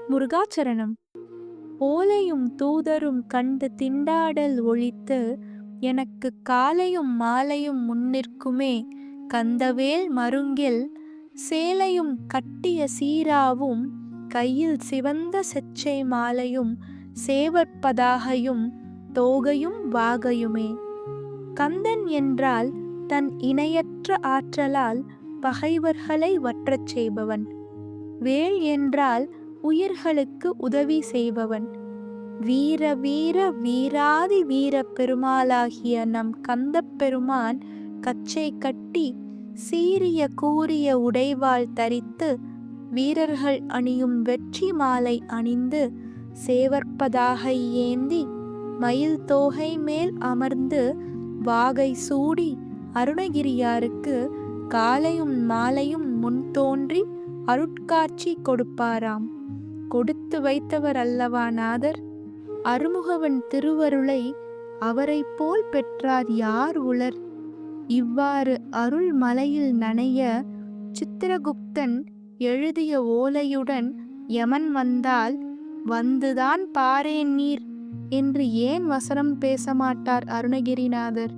முருகாச்சரணம். ஓலையும் தூதரும் கண்டு திண்டாடல் ஒழித்து எனக்கு காலையும் மாலையும் முன்னிற்குமே கந்தவேல் மருங்கில் சேலையும் கட்டிய சீராவும் கையில் சிவந்த செச்சை மாலையும் சேவற்பதாகையும் தோகையும் வாகையுமே. கந்தன் என்றால் தன் இணையற்ற ஆற்றலால் பகைவர்களை வற்றச் செய்பவன். வேல் என்றால் உயிர்களுக்கு உதவி செய்பவன். வீர வீர வீராதி வீர பெருமாளாகிய நம் கந்தப் பெருமான் கச்சை கட்டி சீரிய கூரிய உடைவாள் தரித்து வீரர்கள் அணியும் வெற்றி மாலை அணிந்து சேவற்பதாகை ஏந்தி மயில் தோகை மேல் அமர்ந்து வாகை சூடி அருணகிரியாருக்கு காலையும் மாலையும் முன் தோன்றி அருட்காட்சி கொடுப்பாராம். கொடுத்து வைத்தவர் அல்லவா நாதர்? அருமுகவன் திருவருளை அவரை போல் பெற்றார் யார் உளர்? இவ்வாறு அருள் மலையில் நனைய சித்திரகுப்தன் எழுதிய ஓலையுடன் யமன் வந்தால் வந்துதான் பாரேன் நீர் என்று ஏன் வசனம் பேச மாட்டார் அருணகிரிநாதர்?